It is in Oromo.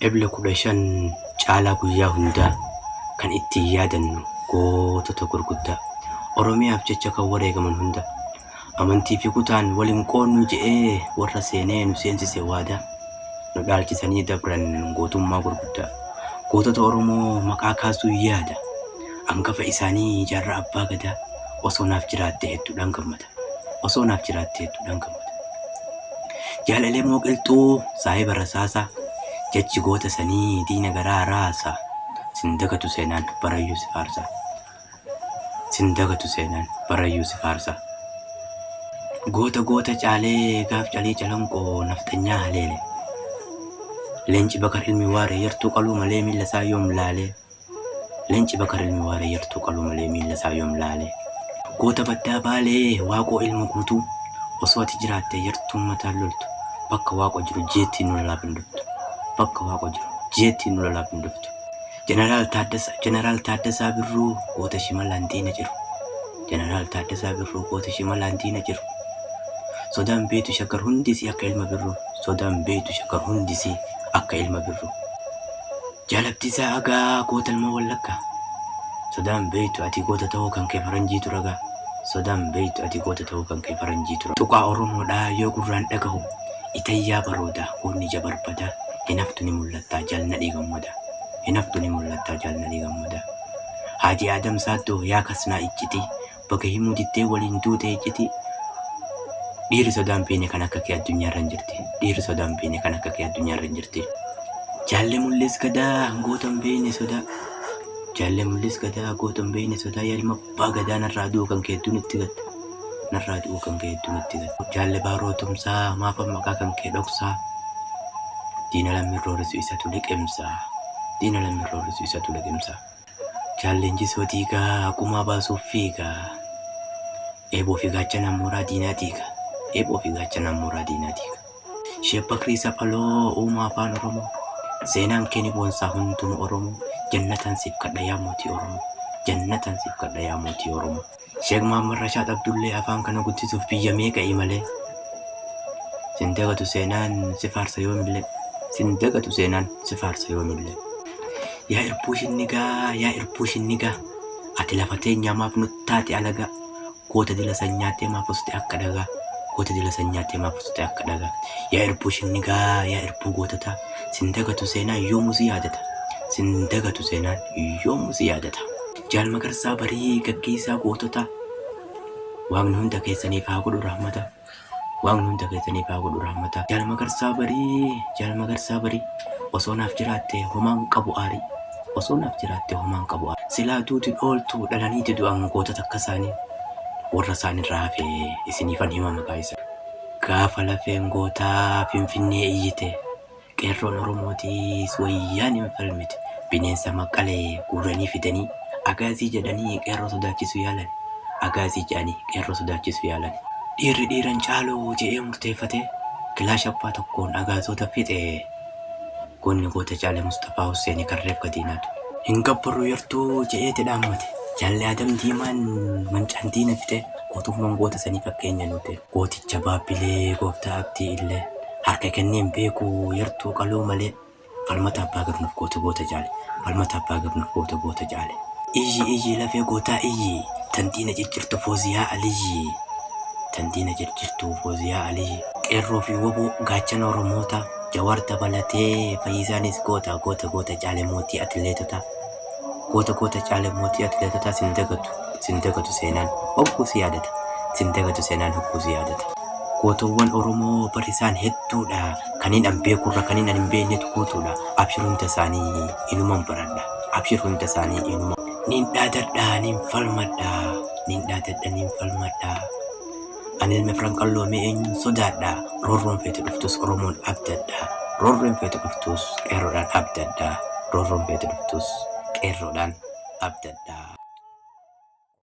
Ebla 15 caalaa guyyaa hundaa kan ittiin yaadannu gootota gurguddaa Oromiyaaf jecha kan wareegaman hunda amantii fi kutaan waliin qoonnu je'ee warra seenee nu seensise waadaa nu dhaalchisanii dabran gootummaa gurguddaa gootota Oromoo maqaa kaasuu yaada hangafa isaanii jaarraa abbaa gadaa osoo naaf jiraatte hedduudhaan gammada osoo naaf jiraatte hedduudhaan gammada jaalalee mooqilxuu saahiba rasaasaa jechi goota sanii diina garaa raasa sindagatu seenaan barayyuu si faarsa sindagatu seenaan barayyuu si faarsa goota caalee gaaf calii calanqoo naftanyaa haleele leenci bakar ilmi waaree yartuu qaluu malee miilla isaa yoom laalee leenci bakar ilmi waaree yartuu qaluu malee miilla isaa yoom laalee goota baddaa baalee waaqoo ilma guutuu osoo ati jiraatte yartuun mataan loltu bakka waaqoo jiru jeettiin nu lalaafin dhuftu bakka waaqoo jiru jeettiin nu lalaafin dhuftu Jeneraal Taaddasaa Birruu goota shimalaan diina jiru Jeneraal Taaddasaa Birruu goota shimalaan diina jiru sodaan beetu shakkar hundisii akka ilma birruu sodaan beetu shakkar hundisii akka ilma birruu jaalabdiisaa agaa goota ilma wallaggaa sodaan beetu ati goota ta'uu kan kee faranjiitu ragaa sodaan beetu ati goota ta'uu kan kee faranjiitu ragaa tuqaa Oromoodhaa yoo gurraan dhagahu itayyaa baroodaa goonni ija barbadaa hinaftu ni mul'attaa jaalnadhii gammadaa hinaftu ni mul'attaa jaalnadhii gammadaa Haji Adam Saaddoo yaa kasnaa iccitii baga himuu dittee waliin duute iccitii dhiirri sodaan beene kan akka kee addunyaarra hin jirti dhiirri sodaan beene kan akka kee addunyaarra hin jirti jaalle mul'is gadaa gootan beene sodaa jaalle mul'is gadaa gootan beene sodaa yaadima abbaa gadaa narraa du'u kan kee hedduun itti gatta narraa du'u kan kee hedduun itti gatta jaalle baaroo tumsaa maafa maqaa kan kee dhoksaa diina lammirroo risu isatu liqimsaa diina lammirroo risu isatu liqimsaa jaallenji sootiigaa akumaa baasuuf fiigaa eeboo fi gaachana mooraa diinaatiigaa eeboo fi gaachana mooraa diinaatiigaa Sheebba Kiriisa Paloo uumaa afaan Oromoo seenaan kee ni boonsaa hunduma Oromoo jannatan siif kadha yaa mootii Oromoo jannatan siif kadha yaa mootii Oromoo Sheek Mahammad Rashaad Abdullee afaan kana guddisuuf biyya meeqa imalee sindagatu seenaan si faarsa yoomillee sindagatu seenaan si faarsa yoomillee yaa irbuu shinnigaa ati lafa teenyaa maaf nuttaati alagaa goota dila sanyaatee maaf uste akka dhagaa goota dila sanyaatee maaf uste akka dhagaa yaa irbuu goototaa sindagatu seenaan yoomuu si yaadata sindagatu seenaan yoomuu si yaadata Jaal Magarsaa Barii gaggeessaa goototaa waaqni hunda keessaniif haa godhu rahmata waaqni hunda keessaniif haa godhu rahmata Jaal Magarsaa Barii osoo naaf jiraatte homaan qabu aarii osoo naaf jiraatte homaan qabu aarii silaa duuti ooltu dhalaniiti du'an gootota akka isaanii warra isaanirraa hafee isiniifan hima maqaa isa gaafa lafeen gootaa Finfinnee iyyite qeerroon Oromootiis wayyaan hin falmite bineensa maqalee guuranii fidanii agaazii jedhanii qeerroo sodaachisuu yaalan agaazii jedhanii qeerroo sodaachisuu yaalan dhiirri dhiiran caaluu je'ee murteeffate kilaasha abbaa tokkoon agaazota fixe goonni goota Jaale Mustafaa Husseenii karreef gadiinaatu hin gabbarru yartuu je'eeti dhaammate Jaalle Adam Diimaan mancaan diina fite gootummaan goota sanii fakkeenya nuti gooticha Baabbilee gooftaa abdii illee harka kenneen beeku yartuu qaluu malee falmata abbaa garnuuf goota Jaale falmata abbaa garnuuf goota Jaale iyyi lafee gootaa iyyi tan diina jijjirtu Fooziyaa Aliyyi tan diina jijjirtu Fooziyaa Aliyyi qeerroo fi woboo gaachana Oromoota Jawaar dabalatee Fayyisaanis goota Jaale mootii atileetota goota Jaale mootii atileetota sindagatu seenaan hogguu si yaadata sindagatu seenaan hogguu si yaadata gootowwan Oromoo barisaan hedduudha kaniin an beekurra kaniin an hin beeknetu guutuudha abshir hunda isaanii inuman baradha abshir hunda isaanii inuman nin dhaadadhaa nin falmadhaa ani ilma Franqalloo mee eenyuun sodaadhaa roorroon feete dhuftus Oromoon abdadhaa roorroon feete dhuftus qeerroodhaan abdadhaa roorroon feete dhuftus qeerroodhaan abdadhaa